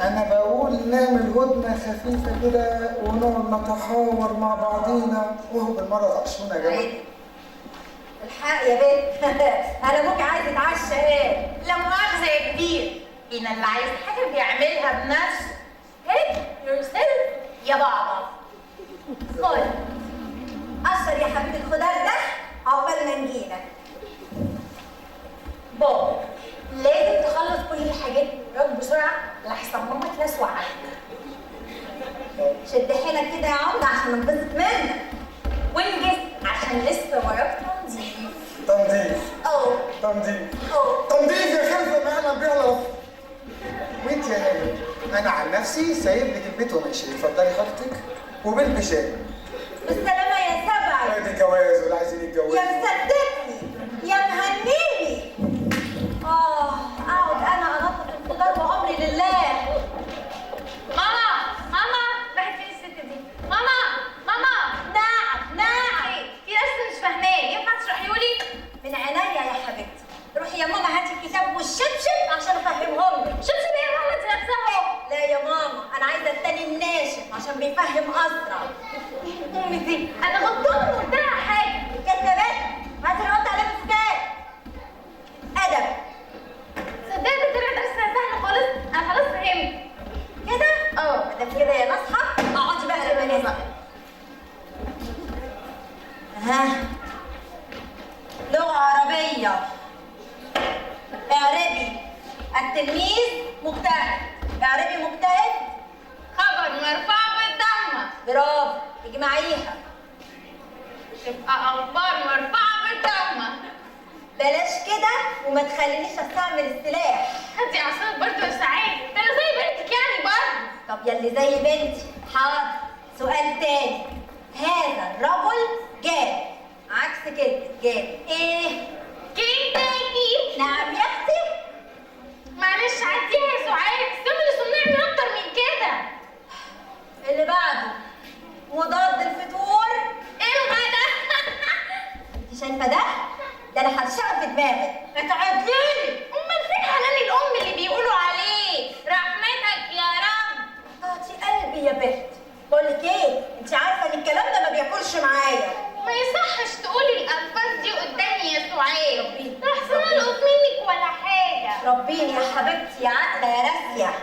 انا بقول نعمل هدنه خفيفه كده ونقعد نتحاور مع بعضينا وهو بالمره عشونا يا جماعه. الحق يا بنت انا ابوك عايز يتعشى ايه؟ لا مؤاخذه يا كبير، ان اللي عايز حاجه بيعملها بنفسه. هيك يورسيلف يا بابا. خد قشر يا حبيبي الخضار ده عقبال ما نجيلك. بابا لازم تخلص كل الحاجات وراك بسرعه لحسن ماما تلسوع عليك. شد حيلك كده يا عمر عشان انبسط منك. وانجز عشان لسه وراك تنظيف. تنظيف يا خلفه ما يعلم بيها الا ربنا. وانت يا هاني، انا عن نفسي سايب لك البيت وماشي. اتفضلي حاجتك وبالبشاير. بالسلامة يا سبعي. ادي جواز ولا عايزين يتجوزوا؟ يا مصدقني يا مهنيني. اقعد انا انظف الخضار وامري لله. ماما راحت فين الست دي؟ ماما نعم في ناس مش فاهماه، ينفع تشرحيهولي؟ من عينيا يا حبيبتي. روحي يا ماما هاتي الكتاب والشبشب عشان افهمهم لك. شبشب ايه يا ماما انت لابساه اهو؟ لا يا ماما انا عايزه التاني الناشف عشان بيفهم اسرع. امي دي انا غلطانه وقلت لها حاجه. كتبت هاتي القط على الكتاب. ادب. صدقني ده طلع درس سهل خالص، انا خلاص فهمت. كده؟ ما دام كده يا نصحى اقعدي بقى لما نزل. لغة عربية. اعربي. التلميذ مجتهد. اعربي مجتهد. خبر مرفوع بالضمه. برافو، اجمعيها. تبقى اخبار مرفوعه بالضمه. بلاش كده وما تخلينيش استعمل السلاح. هدي اعصابك برضه يا سعاد، ده انا زي بنتك يعني برضه. طب يلي زي بنتي. حاضر. سؤال تاني. هذا الرجل جاد. عكس كلمة جاد ايه؟ كنتاكي. نعم يا اختي. شايفه ده انا هتشغل في دماغك. اتعدلي. امال فين حنان الام اللي بيقولوا عليه؟ رحمتك يا رب. اعطي قلبي يا بنت. بقول لك ايه، انت عارفه ان الكلام ده ما بياكلش معايا. ما يصحش تقولي الالفاظ دي قدامي يا سعاد. احسن القط منك ولا حاجه. ربيني يا حبيبتي يا عقله يا راسيه.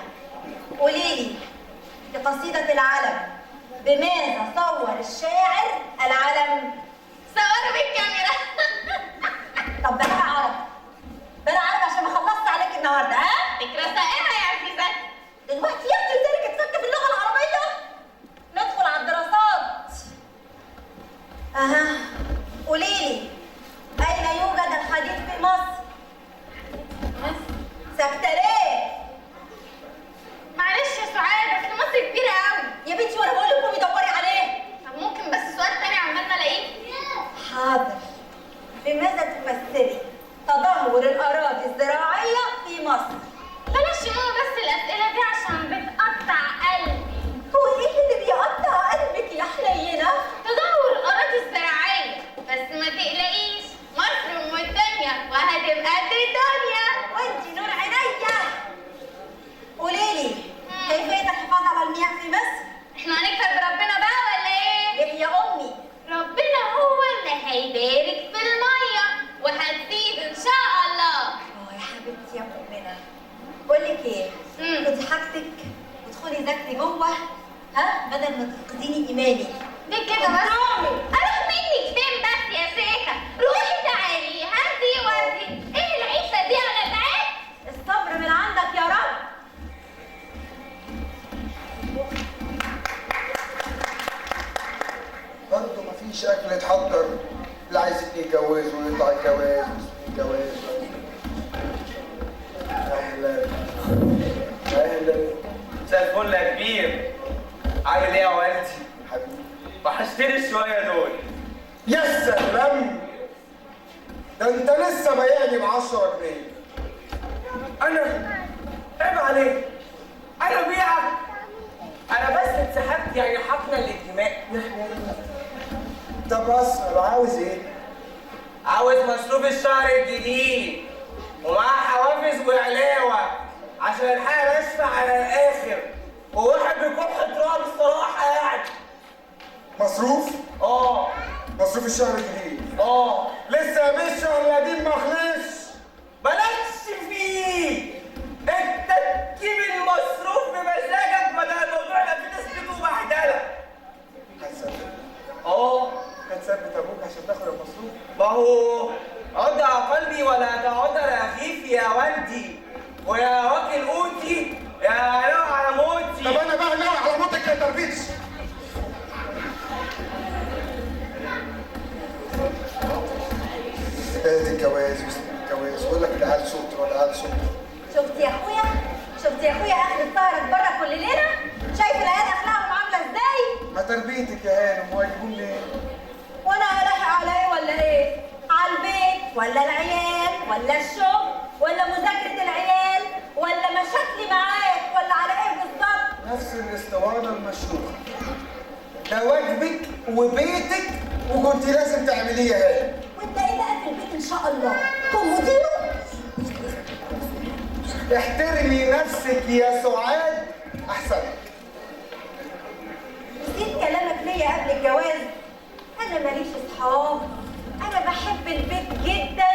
قولي لي في قصيده العلم بماذا صور الشاعر العلم؟ صوروا بالكاميرا. طب بلا عربي عشان ما خلصت عليك النهارده. ها فكره سائره يا عزيزتي. دلوقتي يا اختي تركي تفك في اللغه العربيه. ندخل على الدراسات. قولي لي اين يوجد الحديد في مصر؟ ساكته ليه؟ معلش يا سعاد، اصل مصر كبيره قوي يا بنتي وانا بقول لك قومي دوري عليه. طب ممكن بس سؤال تاني عمال ما الاقيه؟ حاضر. بماذا تمثلي تدهور الاراضي الزراعيه في مصر؟ بلاش يا ماما بس الاسئله دي عشان بتقطع قلبي. هو ايه اللي بيقطع قلبك يا حنينه؟ تدهور الاراضي الزراعيه، بس ما تقلقيش مصر ام الدنيا وهتبقى قد الدنيا. وانتي نور عينيا. قولي لي كيفيه الحفاظ على المياه في مصر؟ احنا هنكتب بربنا بقى ولا ايه؟ ليه يا امي؟ ربنا هو اللي هيبارك في الميه وهتزيد ان شاء الله. يا حبيبتي يا مؤمنه. بقول لك ايه؟ خدي حاجتك وادخلي ذاكري جوه، بدل ما تفقديني ايماني. ليه كده بس؟ اروح منك فين بس يا شيخه؟ روحي تعالي هاتي ودي. ايه العيشه دي على تعب؟ الصبر من عندك يا رب. برضه مفيش اكل يتحضر. اللي عايز يتجوز ويطلع الجواز والجواز. اهلا اهلا. مساء الفل يا كبير. عامل ايه يا والدي؟ حبيبي وحشتني الشويه دول. يا سلام، ده انت لسه بايعني ب 10 جنيه. انا عيب عليك، انا بيعك. انا بس اتسحبت يعني حقنا الانتماء. طب اسال عاوز ايه؟ عاوز مصروف الشهر الجديد ومعاه حوافز وعلاوه عشان الحاجه ناشفه على الاخر وواحد بيكح تراب الصراحه يعني. مصروف؟ مصروف الشهر الجديد. لسه مش الشهر القديم ما خلصش. مالكش فيه. انت تجيب المصروف بمزاجك بدل ما تروح في نسبته وبهدله. هتثبت ابوك عشان تاخد المصروف؟ ما هو عد قلبي ولا تعد رغيف يا والدي ويا واكل قوتي يا نوع على موتي. طب انا بقى نوع على موتك يا تربيتش. ادي الجواز الجواز. بقول لك العيال صوت ولا عيال صوت. شفتي يا اخويا؟ اخر السهره بره كل ليله؟ شايف العيال اخلاقهم عامله ازاي؟ ما تربيتك يا هانم، هو هيجيبوا منين؟ وانا هلاحق على ايه ولا ايه؟ على البيت ولا العيال ولا الشغل ولا مذاكره العيال ولا مشاكلي معاك ولا على ايه بالظبط؟ نفس الاسطوانه المشروخه. ده واجبك وبيتك وكنت لازم تعمليه يا هانم. وانت ايه بقى في البيت ان شاء الله؟ كن مديره؟ احترمي نفسك يا سعاد احسن لك. نسيت كلامك ليا قبل الجواز. انا ماليش اصحاب. انا بحب البيت جدا.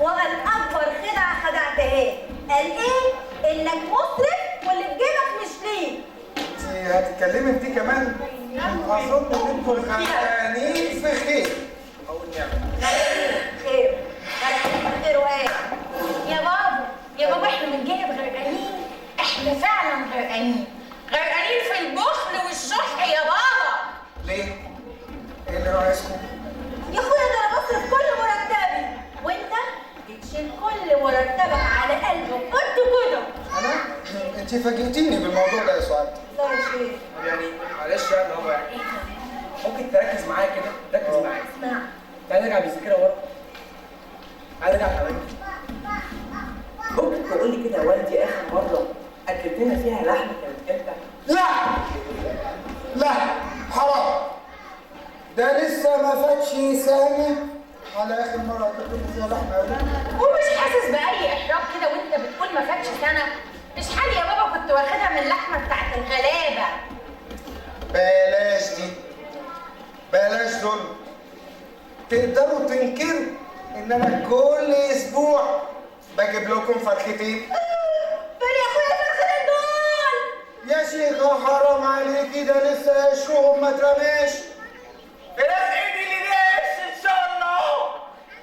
وقال اكبر خدعه خدعتها قال ايه؟ انك مسرف واللي في جيبك مش ليك. انت هتتكلمي في دي كمان؟ اظن انكم غرقانين في خير. اقول نعم. خير خير وايه؟ يا بابا احنا من جهه غرقانين. احنا فعلا غرقانين في البخل والشح يا بابا. ليه؟ ايه اللي ناقصكم؟ يا اخويا ده انا بصرف كل مرتبي وانت بتشيل كل مرتبك على قلبك. قلت كده. انا؟ انت فاجئتيني بالموضوع ده يا سعاد. لا يا شيخ. يعني معلش يعني هو يعني ممكن تركز معايا كده؟ ركز معايا. اسمع. تعالى نرجع بالذاكره ورا. تعالى نرجع حوالي. ممكن تقول لي كده يا والدي اخر مره اكلتنا فيها لحمه كانت امتى؟ لا لا حرام. ده لسه ما فاتش سنة على اخر مره اكلت فيها لحمه قوي. ومش حاسس باي احراج كده وانت بتقول ما فاتش سنه؟ مش حالي يا بابا كنت واخدها من اللحمه بتاعت الغلابه. بلاش دي، بلاش ظلم. تقدروا تنكروا ان انا كل اسبوع بجيب لكم فرختين؟ فين يا اخويا الفرختين دول؟ يا شيخة حرام عليكي، ده لسه قشرهم ما اترماش. فراخ ايه دي اللي ليها قش ان شاء الله؟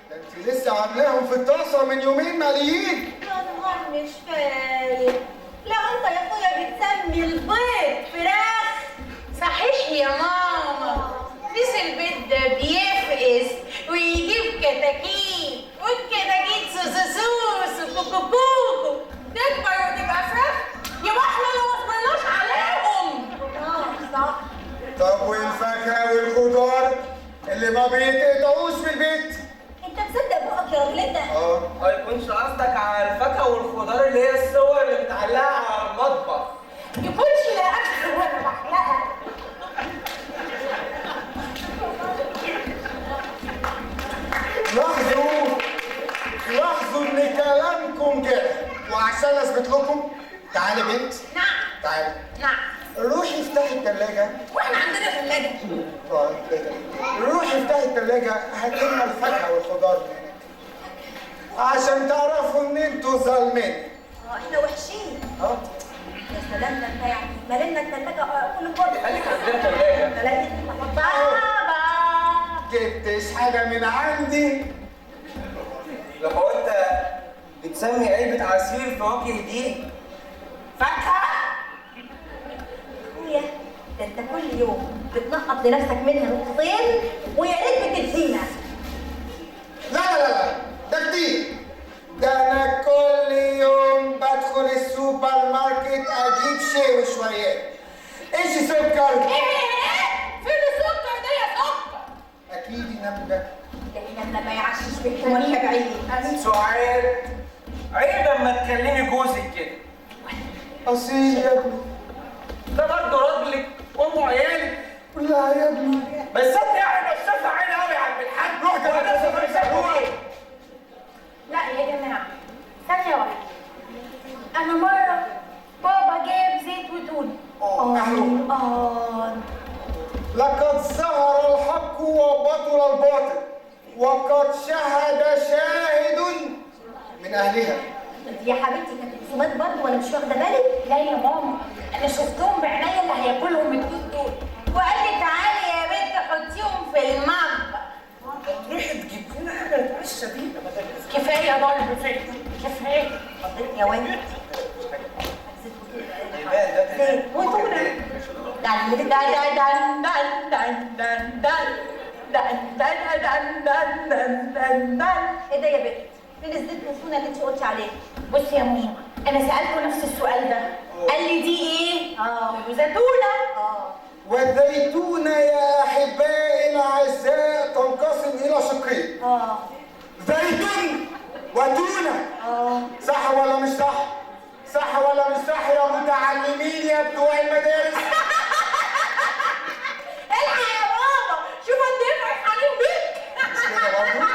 ده انت لسه عاملاهم في الطاسه من يومين ماليين. يا نهار مش فايق. لا انت يا اخويا بتسمي البيض فراخ؟ صحيح يا ماما، مش البيض ده بيفقس ويجيب كتاكيت، والكتاكيت سوسوسوس وكوكوكوكو تكبر وتبقى فراخ؟ يبقى احنا اللي ما صبرناش عليهم. صح. طب والفاكهه والخضار اللي ما بيتقطعوش في البيت؟ انت مصدق بقك يا راجل انت؟ ما يكونش قصدك على الفاكهه والخضار اللي هي الصور اللي متعلقه على المطبخ. يكونش لا اكل ولا محلقه. لاحظوا ان كلامكم كده، وعشان اثبت لكم تعالي بنت. نعم. تعالي نعم. روحي افتحي الثلاجه. واحنا عندنا ثلاجه؟ روحي افتحي الثلاجه، هات لنا الفاكهه والخضار من هناك عشان تعرفوا ان انتوا ظالمين. احنا وحشين. يا سلام، ده انت يعني مالنا الثلاجه كل مره. خليك عندنا ثلاجه. ثلاجه بابا. جبتش حاجه من عندي. لو هو انت بتسمي علبه عصير فواكه دي فاكهه؟ اخويا ده انت كل يوم بتنقط لنفسك منها نقطتين ويا ريت بتدينا. لا ده كتير. ده انا كل يوم بدخل السوبر ماركت اجيب شيء وشويات. ايش سكر؟ فين السكر ده يا سكر؟ اكيد ينام ده. احنا ما يعشش بيتكم واحنا بعيد. سؤال، عيب اما تكلمي جوزك كده. اصيل يا ابني. ده برضه راجلك وامه عيالك. لا يا ابني. بس انت يعني بشوفها عين قوي يا عم الحاج. روح كده. وانا سافر لا يا جماعه، ثانيه واحده. انا مره بابا جاب زيت وتونه. لقد ظهر الحق وبطل الباطل، وقد شهد شاهد من اهلها. يا حبيبتي كانت رسومات برضه وانا مش واخده بالي. لا يا ماما، انا شفتهم بعينيا اللي هياكلهم الدود دول، وقال لي تعالي يا بنت حطيهم في المطبخ. تروحي تجيب لنا حاجه نتعشى بيها بدل كفايه ضرب فيا، كفايه. حضرتك يا واد زيت وتونه. دن دن دن دن دن دن دن دن دن دن دن دن. ايه ده يا بنت؟ فين الزيت والتونه اللي انت قلتي عليه؟ بصي يا ماما، انا سالته نفس السؤال ده، قال لي دي ايه؟ وزيتونه. والزيتونة يا أحبائي الأعزاء تنقسم إلى شقين. زيتون وتونة. صح ولا مش صح؟ صح ولا مش صح يا متعلمين يا بتوع المدارس؟ الحق يا بابا، شوف قد ايه فرحانين بيك. مش كده برضه؟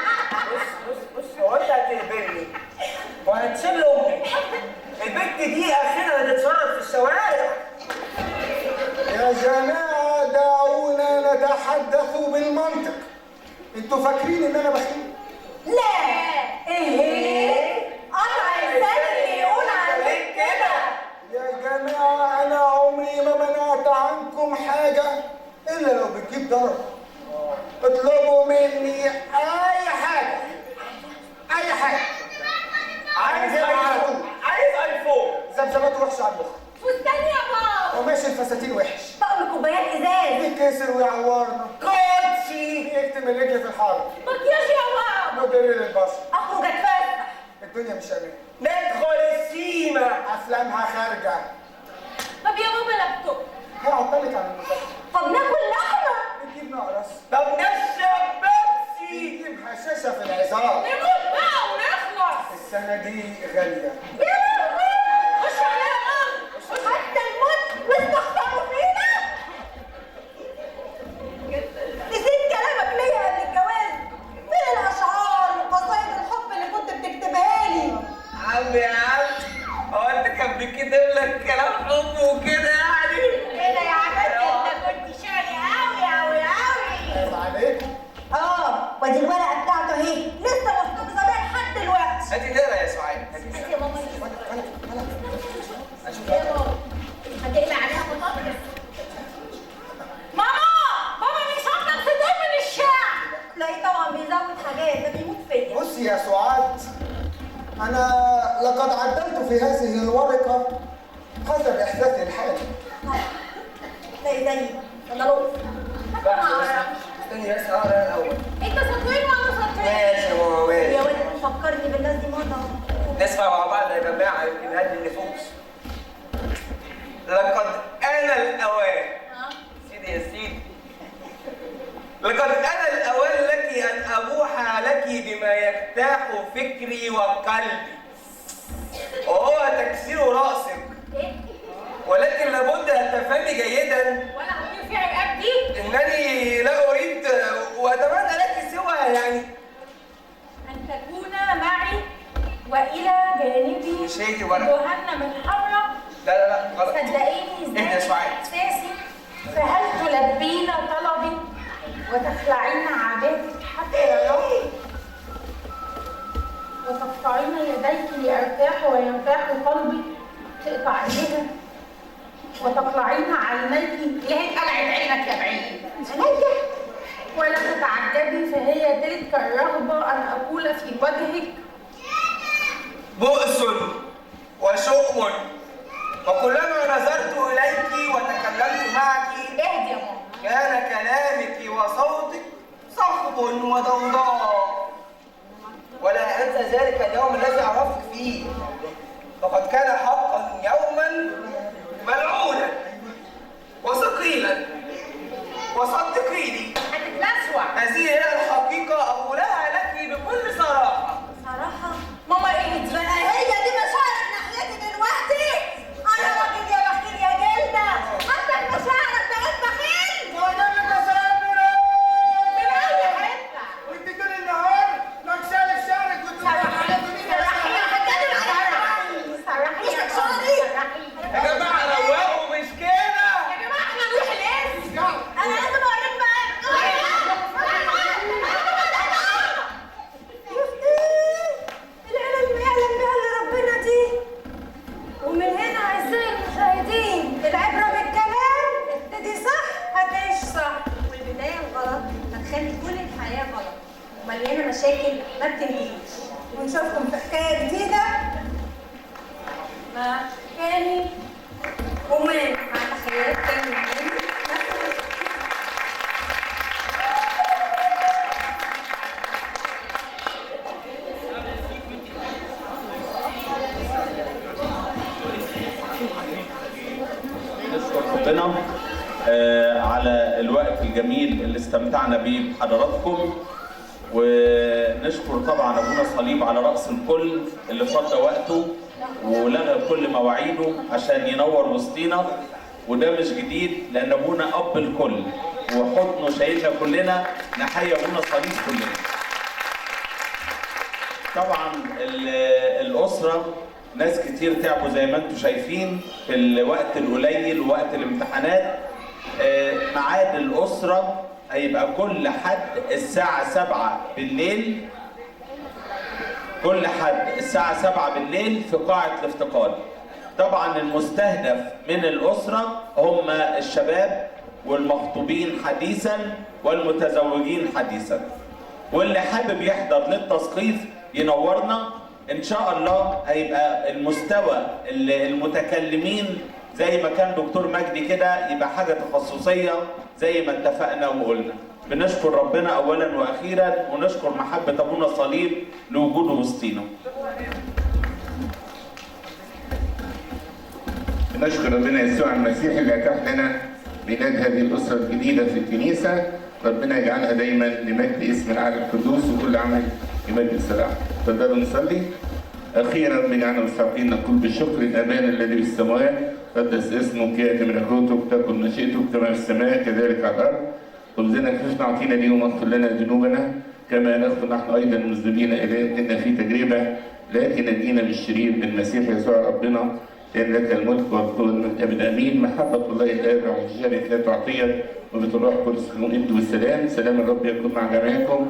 بص هو انت هتقبلني وهتسيب لامك. البنت دي اخرها هتتصرف في الشوارع. يا جماعة دعونا نتحدث بالمنطق. انتوا فاكرين ان انا بخيل؟ لا. ايه؟ قطع الانسان اللي يقول عليك كده. يا جماعة أنا عمري ما منعت عنكم حاجة إلا لو بتجيب ضرر. اطلبوا مني أي حاجة. أي حاجة. عايز ايفون. ذبذبات وحشة على المخ. فستان يا بابا. وماشي الفساتين وحش. طقم كوبايات ازاز. يتكسر ويعورنا. كوتشي. يكتم الرجل في الحرب. مكياج يا بابا. مدير للبشر. اخرج اتفسح. الدنيا مش أمان. ندخل السيما. أفلامها خارجة. طب يا بابا لابتوب. هعطلك عن المذاكرة. طب ناكل لحمه. نجيب نقرس. طب نشرب بيبسي. نجيب حشاشة في العظام. نموت بقى ونخلص. السنة دي غالية. يا لهوي. خش عليها حتى الموت واستغفروا فينا. نسيت كلامك ليا قبل الجواز. فين الاشعار؟ الورقه بتاعته اهي لسه محتفظه بيها لحد دلوقتي. هاتي نقرا يا سعاد. هاتي يا ماما. يا ماما هتقلع عليها بطاطس. ماما بيشطب صدور من الشعر. تلاقيه طبعا بيزود حاجات، ده بيموت فيا. بصي يا سعاد، أنا لقد عدلت في هذه الورقة حسب إحساسي الحالي. تلاقي زيي انا لطف. استني بس اقرا الاول. انت سطرين وانا سطرين. ماشي يا ماما ماشي. يا ولد فكرني بالناس دي مره. نسمع مع بعض يا جماعه يمكن نهدي النفوس. لقد آن الأوان. سيدي يا سيدي. لقد آن الأوان لك أن أبوح لك بما يرتاح فكري وقلبي، وهو تكسير رأسك. ولكن لابد أن تفهمي جيدا وانا هطير فيها رقبتي. إنني لا أريد وأتمنى لك سوى ان تكون معي والى جانبي مش هيجي ورا. جهنم الحمراء. لا غلط. صدقيني اهدى ازاي شوية. احساسي، فهل تلبين طلبي وتخلعين عاداتك حتى يراك وتقطعين يديك لارتاح ويرتاح قلبي، تقطع ايديها وتقلعين عينيك. ليه قلعت عينك يا بعيد؟ عينيا. ولا تتعجبي فهي تلك الرغبه ان اقول في وجهك بؤس وشؤم، وكلما نظرت إليك وتكلمت معك اهدي يا ماما. كان كلامك وصوتك صخب وضوضاء. ولا أنسى ذلك اليوم الذي عرفتك فيه، فقد كان حقا يوما ملعونا وثقيلا. وصدقيني هتتلسوع. هذه هي الحقيقة أقولها لك بكل صراحة. صراحة ماما اهدي بقى، هي دي مشاعرك ناحيتي دلوقتي؟ انا راجل يا بخيل يا جلدة، حتى مشاعرك بقت بخيل. هو ده اللي كسرني من اي حتة؟ وانت طول النهار نكسالك شعرك صراحة يا هتجنن عليا. صراحة يا شعري. يا جماعة روقوا مش كده. يا جماعة احنا نروح الاسم. انا لازم اوريك بقى. العلم يعلم بها اللي ربنا دي. ومن هنا اعزائي المشاهدين، العبرة بالكلام، ابتدي صح هتعيش صح، والبداية الغلط هتخلي كل الحياة غلط ومليانة مشاكل ما بتنتهيش. ونشوفكم في حكاية جديدة مع كاني ومان. مع تخيلات تاني نشكر ربنا على الوقت الجميل اللي استمتعنا بيه بحضراتكم، ونشكر طبعا ابونا صليب على راس الكل اللي فضى وقته ولغى كل مواعيده عشان ينور وسطينا. وده مش جديد لان ابونا اب الكل وحضنه شايلنا كلنا. نحيي ابونا صليب كلنا. طبعا الاسره ناس كتير تعبوا زي ما انتم شايفين في الوقت القليل ووقت الامتحانات. ميعاد الاسره هيبقى كل حد الساعه 7 بالليل، كل حد الساعه 7 بالليل في قاعه الافتقاد. طبعا المستهدف من الاسره هم الشباب والمخطوبين حديثا والمتزوجين حديثا. واللي حابب يحضر للتثقيف ينورنا ان شاء الله. هيبقى المستوى المتكلمين زي ما كان دكتور مجدي كده، يبقى حاجه تخصصيه زي ما اتفقنا وقلنا. بنشكر ربنا اولا واخيرا، ونشكر محبه ابونا صليب لوجوده وسطينا. نشكر ربنا يسوع المسيح اللي اتاح لنا ميلاد هذه الاسره الجديده في الكنيسه. ربنا يجعلها دايما لمجد اسم العالم القدوس وكل عمل لمجد السلام. تفضلوا نصلي. اخيرا بنعنا مستحقين نقول بالشكر لابانا الذي في السماوات، قدس اسمك، ياتي ملكوتك، تكن مشيئتك كما في السماء كذلك على الارض. خبزنا كفافنا اعطينا اليوم، واغفر لنا ذنوبنا كما نغفر نحن ايضا المذنبين الينا، ان في تجربه لكن نجينا من الشرير بالمسيح يسوع ربنا، لأن لك الملك والقوة من الأبد آمين. محبة الله الآب وشركة لا تعطيت وبتروح كل سكون أنت والسلام. سلام الرب يكون مع جميعكم.